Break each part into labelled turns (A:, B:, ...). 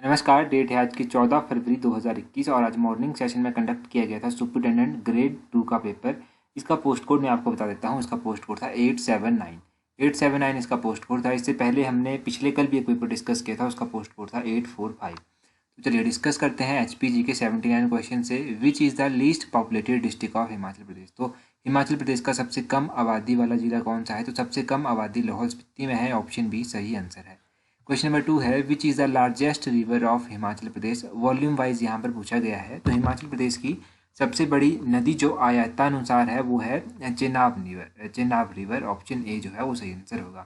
A: नमस्कार। डेट है आज की 14 फरवरी 2021 और आज मॉर्निंग सेशन में कंडक्ट किया गया था सुपरिटेंडेंट ग्रेड 2 का पेपर। इसका पोस्ट कोड मैं आपको बता देता हूँ। इसका पोस्ट कोड था 879 इसका पोस्ट कोड था। इससे पहले हमने पिछले कल भी एक पेपर डिस्कस किया था, उसका पोस्ट कोड था 845। तो चलिए डिस्कस करते हैं HPG के 79 क्वेश्चन से। Which is the least populated district of Himachal Pradesh. तो हिमाचल प्रदेश का सबसे कम आबादी वाला जिला कौन सा है? तो सबसे कम आबादी लाहौल स्पीति में है। ऑप्शन बी सही आंसर है। क्वेश्चन नंबर 2 है विच is the largest river of Himachal Pradesh. Volume wise यहाँ पर पूछा गया है। तो हिमाचल प्रदेश की सबसे बड़ी नदी जो आयतानुसार है वो है चेनाब रिवर। ऑप्शन ए जो है वो सही आंसर होगा।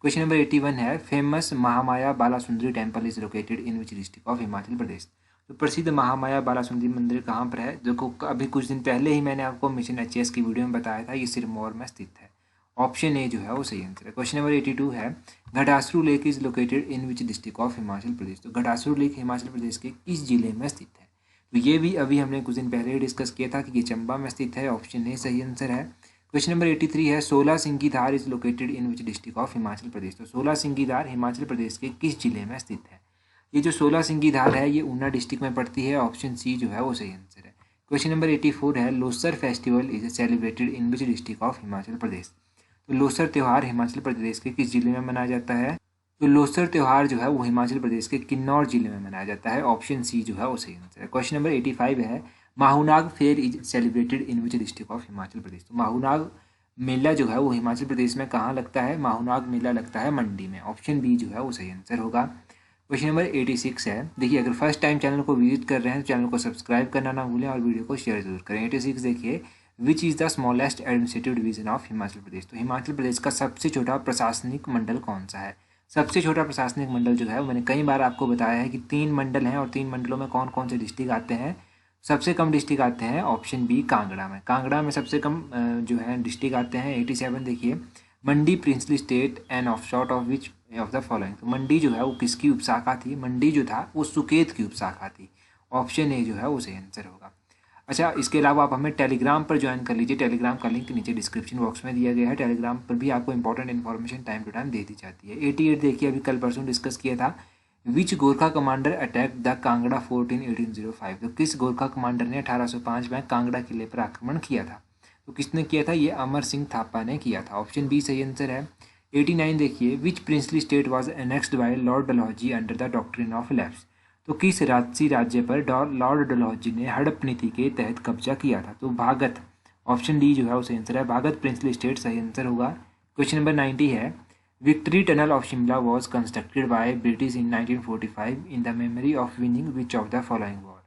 A: क्वेश्चन नंबर 81 है famous Mahamaya Balasundari temple is located in which district of Himachal Pradesh. तो प्रसिद्ध महामाया बालासुंदरी मंदिर कहाँ पर है? देखो अभी कुछ दिन पहले ही मैंने आपको मिशन HAS की वीडियो में बताया था, ये सिरमौर में स्थित है। ऑप्शन ए जो है वो सही आंसर है। क्वेश्चन नंबर 82 है Ghatasaru lake is located in which district of Himachal Pradesh. तो घटासरू लेक हिमाचल प्रदेश के किस जिले में स्थित है? तो ये भी अभी हमने कुछ दिन पहले ही डिस्कस किया था कि ये चंबा में स्थित है। ऑप्शन ए सही आंसर है। क्वेश्चन नंबर 83 है 16 Singhi Dhar is located in which district of Himachal Pradesh. तो 16 सिंगी धार हिमाचल प्रदेश के किस जिले में स्थित है? ये जो 16 सिंगी धार है ये ऊना डिस्ट्रिक्ट में पड़ती है। ऑप्शन सी जो है वो सही आंसर है। क्वेश्चन नंबर 84 है Losar festival is celebrated in which district of Himachal Pradesh. तो लोसर त्यौहार हिमाचल प्रदेश के किस जिले में मनाया जाता है? तो लोसर त्यौहार जो है वो हिमाचल प्रदेश के किन्नौर जिले में मनाया जाता है। ऑप्शन सी जो है वो सही आंसर है। क्वेश्चन नंबर 85 है Mahunag fair is celebrated in which district of Himachal Pradesh. तो माहूनाग मेला जो है वो हिमाचल प्रदेश में कहाँ लगता है? माहूनाग मेला लगता है मंडी में। ऑप्शन बी जो है वो सही आंसर होगा। क्वेश्चन नंबर 86 है, देखिए अगर फर्स्ट टाइम चैनल को विजिट कर रहे हैं तो चैनल को सब्सक्राइब करना ना भूलें और वीडियो को शेयर जरूर करें। 86 देखिए which is the smallest administrative division of Himachal Pradesh. तो हिमाचल प्रदेश का सबसे छोटा प्रशासनिक मंडल कौन सा है? सबसे छोटा प्रशासनिक मंडल जो है मैंने कई बार आपको बताया है कि 3 मंडल हैं और 3 मंडलों में कौन कौन से डिस्ट्रिक्ट आते हैं। सबसे कम डिस्ट्रिक्ट आते हैं ऑप्शन बी कांगड़ा में। कांगड़ा में सबसे कम जो है डिस्ट्रिक्ट आते हैं। 87 देखिए Mandi princely state and of short of which of the following. तो मंडी जो है वो किसकी उपशाखा थी? मंडी जो था वो सुकेत की उपशाखा थी। ऑप्शन ए जो है वो सही आंसर होगा। अच्छा, इसके अलावा आप हमें टेलीग्राम पर ज्वाइन कर लीजिए। टेलीग्राम का लिंक नीचे डिस्क्रिप्शन बॉक्स में दिया गया है। टेलीग्राम पर भी आपको important information time to time दे दी जाती है। 88 देखिए अभी कल परसों डिस्कस किया था which Gorkha commander attack the Kangra fort in 1805। तो किस गोरखा कमांडर ने 1805 में कांगड़ा किले पर आक्रमण किया था? तो किसने किया था? ये अमर सिंह थापा ने किया था। ऑप्शन बी सही आंसर है। 89 देखिए which princely state was annexed by lord Dalhousie under the doctrine of lapse. तो किस राजसी राज्य पर लॉर्ड डलहौजी ने हड़प नीति के तहत कब्जा किया था? तो भागत। ऑप्शन डी जो है वो सही आंसर है। भागत प्रिंसली स्टेट सही आंसर होगा। क्वेश्चन नंबर 90 है victory tunnel of Shimla was constructed by British in 1945 in the memory of winning which of the following war.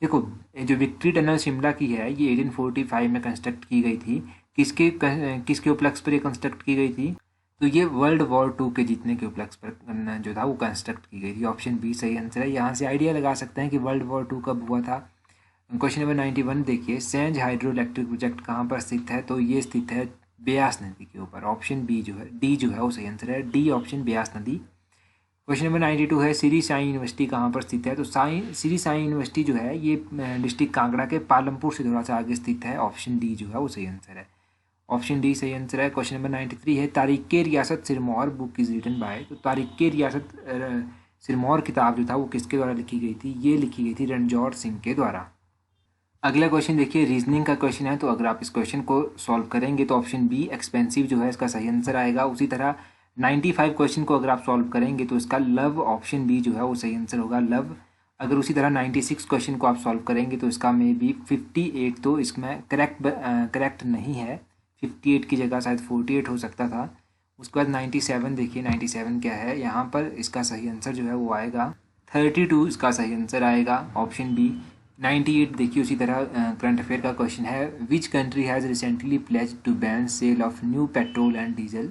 A: देखो जो विक्ट्री टनल शिमला की है ये 1845 में कंस्ट्रक्ट की गई थी। किसके उपलक्ष्य पर ये कंस्ट्रक्ट की गई थी? तो ये वर्ल्ड वॉर 2 के जीतने के उपलक्ष्य पर जो था वो कंस्ट्रक्ट की गई थी। ऑप्शन बी सही आंसर है। यहाँ से आइडिया लगा सकते हैं कि वर्ल्ड वॉर 2 कब हुआ था। क्वेश्चन नंबर 91 देखिए सेंज हाइड्रो इलेक्ट्रिक प्रोजेक्ट कहाँ पर स्थित है? तो ये स्थित है ब्यास नदी के ऊपर। ऑप्शन बी जो है डी जो है वो सही आंसर है। डी ऑप्शन ब्यास नदी। क्वेश्चन नंबर 92 है श्री साई यूनिवर्सिटी कहाँ पर स्थित है? तो श्री साई यूनिवर्सिटी जो है ये डिस्ट्रिक्ट कांगड़ा के पालमपुर से थोड़ा सा आगे स्थित है। ऑप्शन डी जो है वो सही आंसर है। ऑप्शन डी सही आंसर है। क्वेश्चन नंबर 93 है Tarikh Riyasat Sirmaur book is written by. तो तारीख़ रियासत सिरमौर किताब जो था वो किसके द्वारा लिखी गई थी? ये लिखी गई थी रणजौर सिंह के द्वारा। अगला क्वेश्चन देखिए रीजनिंग का क्वेश्चन है। तो अगर आप इस क्वेश्चन को सॉल्व करेंगे तो ऑप्शन बी एक्सपेंसिव जो है इसका सही आंसर आएगा। उसी तरह 95 क्वेश्चन को अगर आप सॉल्व करेंगे तो इसका लव ऑप्शन बी जो है वो सही आंसर होगा, लव। अगर उसी तरह 96 क्वेश्चन को आप सॉल्व करेंगे तो इसका मे बी 58 तो इसमें करेक्ट नहीं है। 58 की जगह शायद 48 हो सकता था। उसके बाद 97 देखिए 97 क्या है? यहाँ पर इसका सही आंसर जो है वो आएगा 32 इसका सही आंसर आएगा। ऑप्शन बी 98 देखिए उसी तरह करंट अफेयर का क्वेश्चन है which country has recently pledge to ban sale of new petrol and diesel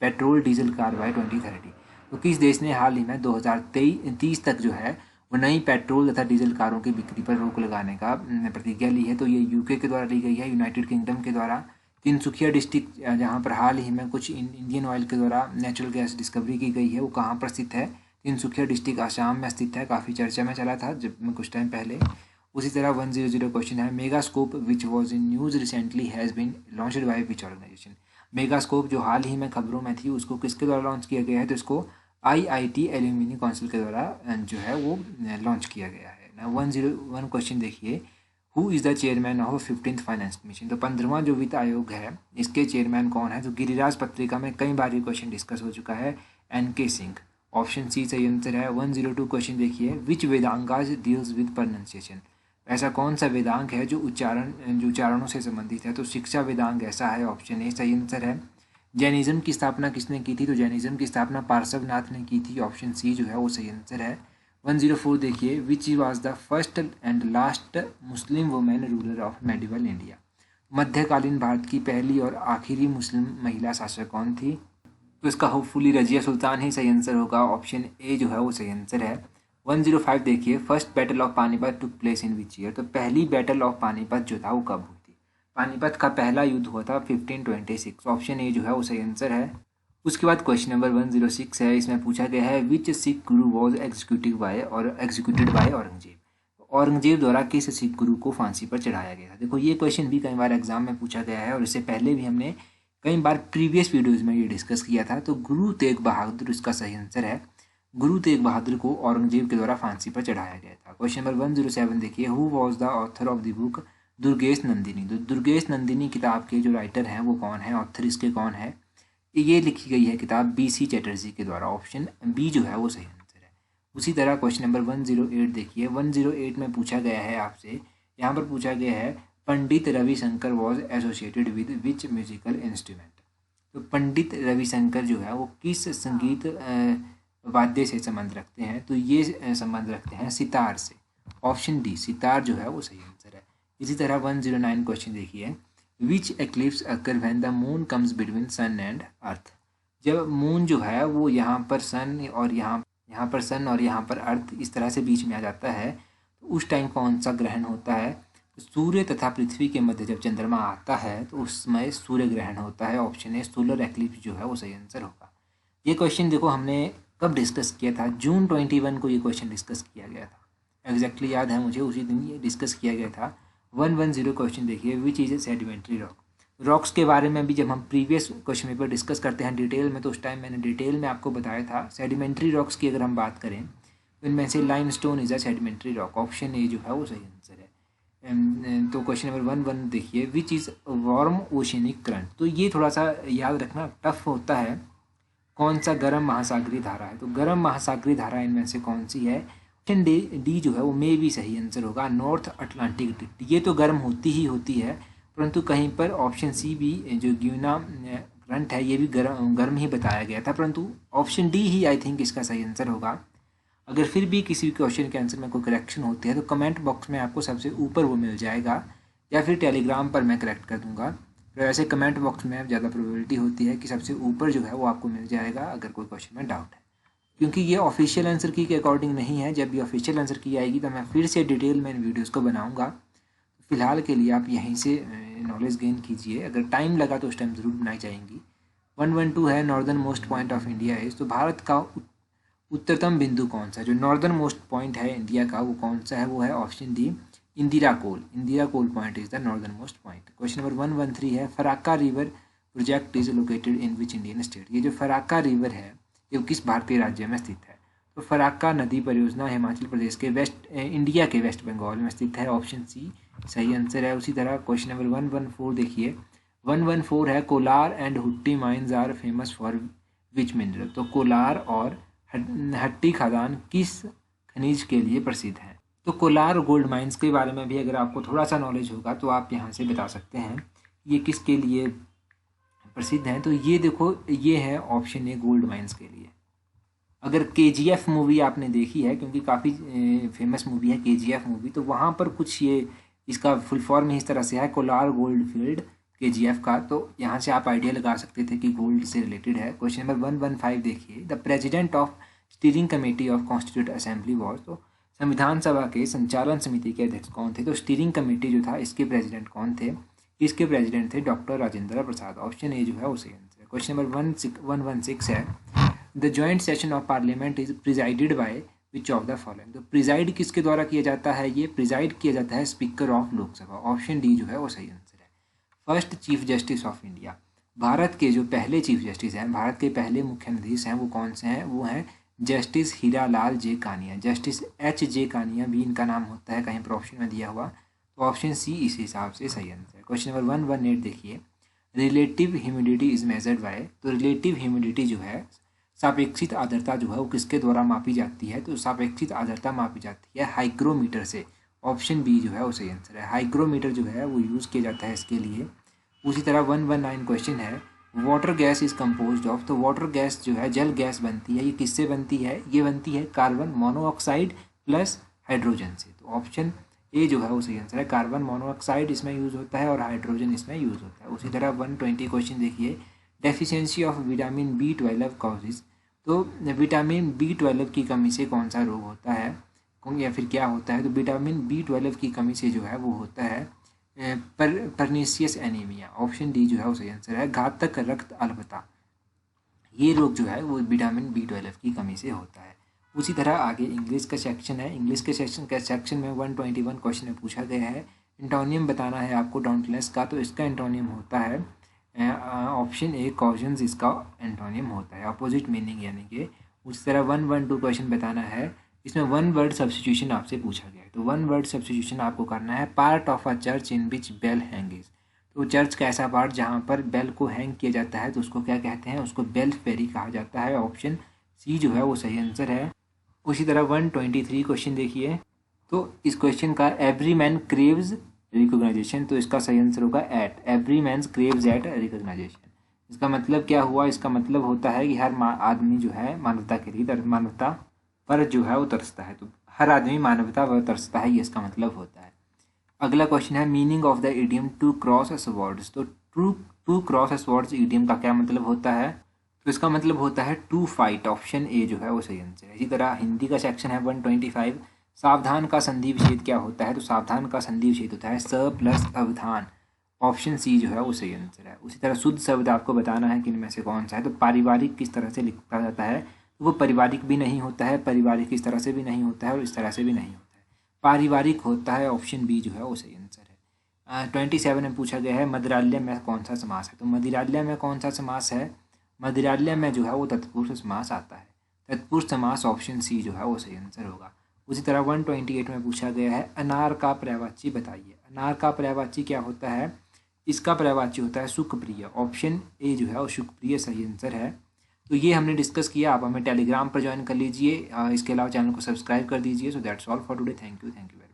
A: petrol diesel car by 2030। तो किस देश ने हाल ही में 2030 तक जो है वो नई पेट्रोल तथा डीजल कारों की बिक्री पर रोक लगाने का प्रतिज्ञा ली है? तो ये यूके के द्वारा ली गई है, यूनाइटेड किंगडम के द्वारा। तिनसुकिया डिस्ट्रिक्ट जहाँ पर हाल ही में कुछ इंडियन ऑयल के द्वारा नेचुरल गैस डिस्कवरी की गई है वो कहाँ पर स्थित है? तिनसुकिया डिस्ट्रिक्ट आसाम में स्थित है। काफ़ी चर्चा में चला था जब कुछ टाइम पहले। उसी तरह 100 क्वेश्चन है Megascope which was in news recently has been launched by which organisation. Megascope जो हाल ही में खबरों में थी उसको किसके द्वारा लॉन्च किया गया है? तो इसको IIT एल्यूमिनी काउंसिल के द्वारा जो है वो लॉन्च किया गया है ना। 101 क्वेश्चन देखिए, who is the chairman of 15th finance commission. तो 15वां जो वित्त आयोग है इसके चेयरमैन कौन है। तो गिरिराज पत्रिका में कई बार ये क्वेश्चन डिस्कस हो चुका है, NK सिंह। ऑप्शन सी सही आंसर है। 102 क्वेश्चन देखिए, विच वेदांगाज डील्स विद प्रोनाउंसिएशन। ऐसा कौन सा वेदांग है जो उच्चारणों से संबंधित है। तो शिक्षा वेदांग ऐसा है, ऑप्शन ए सही आंसर है। जैनिज्म की स्थापना किसने की थी। तो जैनिज्म की स्थापना पार्श्वनाथ ने की थी, ऑप्शन सी जो है वो सही आंसर है। 104 देखिए, which was the first and last Muslim women ruler of medieval India. मध्यकालीन भारत की पहली और आखिरी मुस्लिम महिला शासक कौन थी। तो इसका होपफुली रजिया सुल्तान ही सही आंसर होगा, ऑप्शन ए जो है वो सही आंसर है। 105 देखिए, first battle of Panipat took place in which year. तो पहली बैटल ऑफ पानीपत जो था वो कब हुई थी। पानीपत का पहला युद्ध हुआ था 1526, ऑप्शन ए जो है वो सही आंसर है। उसके बाद क्वेश्चन नंबर 106 है, इसमें पूछा गया है विच सिख गुरु was executed by Aurangzeb. Aurangzeb द्वारा किस सिख गुरु को फांसी पर चढ़ाया गया था। देखो ये क्वेश्चन भी कई बार एग्जाम में पूछा गया है और इससे पहले भी हमने कई बार प्रीवियस वीडियोज़ में ये डिस्कस किया था। तो गुरु तेग बहादुर इसका सही आंसर है। गुरु तेग बहादुर को औरंगजेब के द्वारा फांसी पर चढ़ाया गया था। क्वेश्चन नंबर 107 देखिए, who was the author of the book Durgesh Nandini. तो दुर्गेश नंदिनी किताब के जो राइटर हैं वो कौन है, ऑथर इसके कौन है। ये लिखी गई है किताब BC चैटर्जी के द्वारा, ऑप्शन बी जो है वो सही आंसर है। उसी तरह क्वेश्चन नंबर 108 देखिए, 108 में पूछा गया है आपसे, यहाँ पर पूछा गया है Pandit Ravishankar was associated with which musical instrument. तो पंडित रविशंकर जो है वो किस संगीत वाद्य से संबंध रखते हैं। तो ये संबंध रखते हैं सितार से, ऑप्शन डी सितार जो है वो सही आंसर है। इसी तरह 109 क्वेश्चन देखिए, which eclipse occur when the moon comes between sun and earth. जब मून जो है वो यहाँ पर सन और यहाँ पर अर्थ इस तरह से बीच में आ जाता है, तो उस टाइम कौन सा ग्रहण होता है। सूर्य तथा पृथ्वी के मध्य जब चंद्रमा आता है तो उस समय सूर्य ग्रहण होता है, ऑप्शन ए सोलर एक्लिप्स जो है वो सही आंसर होगा। ये क्वेश्चन देखो हमने कब डिस्कस किया था, जून 21 को ये क्वेश्चन डिस्कस किया गया था, एग्जैक्टली याद है मुझे, उसी दिन ये डिस्कस किया गया था। 110 क्वेश्चन देखिए, which is a sedimentary rock. Rocks के बारे में भी जब हम प्रीवियस क्वेश्चन पेपर डिस्कस करते हैं डिटेल में, तो उस टाइम मैंने डिटेल में आपको बताया था। सेडिमेंट्री रॉक्स की अगर हम बात करें तो इनमें से limestone is a sedimentary rock, option A जो है वो सही आंसर है। तो क्वेश्चन नंबर 11 देखिए, which is warm oceanic current. तो ये थोड़ा सा याद रखना टफ होता है, कौन सा गर्म महासागरीय धारा है। तो गर्म महासागरीय धारा इनमें से कौन सी है, ऑप्शन डी जो है वो मे भी सही आंसर होगा, नॉर्थ अटलांटिक ड्रिफ्ट। ये तो गर्म होती है, परंतु कहीं पर ऑप्शन सी भी जो ग्यूना करंट है ये भी गर्म ही बताया गया था, परंतु option D he I think इसका सही आंसर होगा। अगर फिर भी किसी क्वेश्चन के आंसर में कोई करेक्शन होती है तो कमेंट बॉक्स में आपको सबसे ऊपर वो मिल जाएगा, या फिर टेलीग्राम पर मैं करेक्ट कर दूंगा। तो ऐसे कमेंट बॉक्स में ज़्यादा प्रोबेबिलिटी होती है कि सबसे ऊपर जो है वो आपको मिल जाएगा अगर कोई क्वेश्चन में डाउट है, क्योंकि ये ऑफिशियल आंसर की के अकॉर्डिंग नहीं है। जब ये ऑफिशियल आंसर की आएगी तो मैं फिर से डिटेल में इन वीडियोज़ को बनाऊँगा। फिलहाल के लिए आप यहीं से नॉलेज गेन कीजिए, अगर टाइम लगा तो उस टाइम ज़रूर बनाई जाएंगी। 112 है, northern most point of India is. तो भारत का उत्तरतम बिंदु कौन सा, जो नॉर्दर्न मोस्ट पॉइंट है इंडिया का वो कौन सा है, वो है option D Indira Col point is the northern most point. Question number 113 है, Farakka river project is located in which Indian state. ये जो फराक्का रिवर है ये किस भारतीय राज्य में स्थित है। तो फराक्का नदी परियोजना हिमाचल प्रदेश के इंडिया के वेस्ट बंगाल में स्थित है, ऑप्शन सी सही आंसर है। उसी तरह क्वेश्चन नंबर 114 देखिए, 114 है, Kolar and Hutti mines are famous for which mineral. तो कोलार और हट्टी खदान किस खनिज के लिए प्रसिद्ध है। तो कोलार गोल्ड माइंस के बारे में भी अगर आपको थोड़ा सा नॉलेज होगा तो आप यहाँ से बता सकते हैं ये किसके लिए प्रसिद्ध हैं। तो ये देखो ये है ऑप्शन ए गोल्ड माइंस के लिए। अगर KGF मूवी आपने देखी है, क्योंकि काफ़ी फेमस मूवी है KGF मूवी, तो वहाँ पर कुछ ये इसका फुल फॉर्म इस तरह से है, कोलार गोल्ड फील्ड KGF का। तो यहाँ से आप आइडिया लगा सकते थे कि गोल्ड से रिलेटेड है। क्वेश्चन नंबर 115 देखिए, the president of steering committee of constitute assembly was. तो संविधान सभा के संचालन समिति के अध्यक्ष कौन थे। तो स्टीयरिंग कमेटी जो था इसके प्रेसिडेंट कौन थे, इसके प्रेसिडेंट थे doctor Rajendra Prasad, option A जो है उसे आंसर। क्वेश्चन नंबर 116 है, the joint session of parliament is presided by which of the following. तो प्रिजाइड किसके द्वारा किया जाता है, ये प्रिजाइड किया जाता है speaker of Lok Sabha, option D जो है वो सही आंसर है। First chief justice of India, Bharat के जो पहले चीफ जस्टिस हैं, भारत के पहले मुख्य न्यायाधीश हैं, वो कौन से हैं? वो हैं justice Hiralal J Kania. Justice H J Kania भी इनका नाम होता है, कहीं पर ऑप्शन में दिया हुआ, तो ऑप्शन सी इस हिसाब से सही आंसर है। क्वेश्चन नंबर 118 देखिए, relative humidity is measured by. तो रिलेटिव ह्यूमिडिटी जो है, सापेक्षित आर्द्रता जो है वो किसके द्वारा मापी जाती है? तो सापेक्षित आर्द्रता मापी जाती है हाइग्रोमीटर से। ऑप्शन बी जो है वो सही आंसर है। हाइग्रोमीटर जो है वो यूज़ किया जाता है इसके लिए। उसी तरह 119 क्वेश्चन है, water gas is composed of. तो वाटर गैस जो है, जल गैस बनती है, ये किससे बनती है? ये बनती है कार्बन मोनोऑक्साइड प्लस हाइड्रोजन से। तो ऑप्शन ए जो है वो सही आंसर है। कार्बन मोनोऑक्साइड इसमें यूज़ होता है और हाइड्रोजन इसमें यूज़ होता है। उसी तरह 120 क्वेश्चन देखिए, deficiency of vitamin B12 causes. तो विटामिन B12 की कमी से कौन सा रोग होता है या फिर क्या होता है? तो विटामिन B12 की कमी से जो है वो होता है परनीसियस एनीमिया। ऑप्शन डी जो है वो सही आंसर है। घातक रक्त अल्पता, ये रोग जो है वो विटामिन B12 की कमी से होता है। उसी तरह आगे इंग्लिश का सेक्शन है। इंग्लिश के सेक्शन में 121 क्वेश्चन में पूछा गया है, एंटोनियम बताना है आपको डाउटलेस का। तो इसका एंटोनियम होता है ऑप्शन ए कॉजन्स, इसका एंटोनियम होता है अपोजिट मीनिंग यानी कि। उसी तरह 112 क्वेश्चन बताना है, इसमें वन वर्ड सब्स्टिट्यूशन आपसे पूछा गया है। तो वन वर्ड सब्स्टिट्यूशन आपको करना है, part of a church in which bell hanging. तो चर्च का ऐसा पार्ट जहाँ पर बेल को हैंग किया जाता है तो उसको क्या कहते हैं? उसको बेल फेरी कहा जाता है। ऑप्शन सी जो है वो सही आंसर है। उसी तरह 123 क्वेश्चन देखिए, तो इस क्वेश्चन का एवरी मैन क्रेव्स रिकॉग्नाइजेशन, तो इसका सही आंसर होगा at. Every man craves at recognization. इसका मतलब क्या हुआ? इसका मतलब होता है कि हर आदमी जो है मानवता के लिए, मानवता पर जो है वो तरसता है। तो हर आदमी मानवता पर तरसता है, ये इसका मतलब होता है। अगला क्वेश्चन है, meaning of the idiom to cross swords. तो टू क्रॉस स्वर्ड्स इडियम का क्या मतलब होता है? तो इसका मतलब होता है टू फाइट। ऑप्शन ए जो है वो सही आंसर है। इसी तरह हिंदी का सेक्शन है 125, सावधान का संधि विच्छेद क्या होता है? तो सावधान का संधि विच्छेद होता है स प्लस अवधान। ऑप्शन सी जो है वो सही आंसर है। उसी तरह शुद्ध शब्द आपको बताना है कि इनमें से कौन सा है। तो पारिवारिक किस तरह से लिखा जाता है? तो वो पारिवारिक भी नहीं होता है, पारिवारिक इस तरह से भी नहीं होता है और इस तरह से भी नहीं होता है, पारिवारिक होता है। ऑप्शन बी जो है वो सही आंसर है। 27 में पूछा गया है, मदिरालय में कौन सा समास है? तो मदिरालय में कौन सा समास है? मदिरालय में जो है वो तत्पुरुष समास आता है। तत्पुरुष समास ऑप्शन सी जो है वो सही आंसर होगा। उसी तरह 128 में पूछा गया है, अनार का पर्यायवाची बताइए। अनार का पर्यायवाची क्या होता है? इसका पर्यायवाची होता है सुखप्रिय। ऑप्शन ए जो है वो सुखप्रिय सही आंसर है। तो ये हमने डिस्कस किया। आप हमें टेलीग्राम पर ज्वाइन कर लीजिए, इसके अलावा चैनल को सब्सक्राइब कर दीजिए। So that's all for today. Thank you very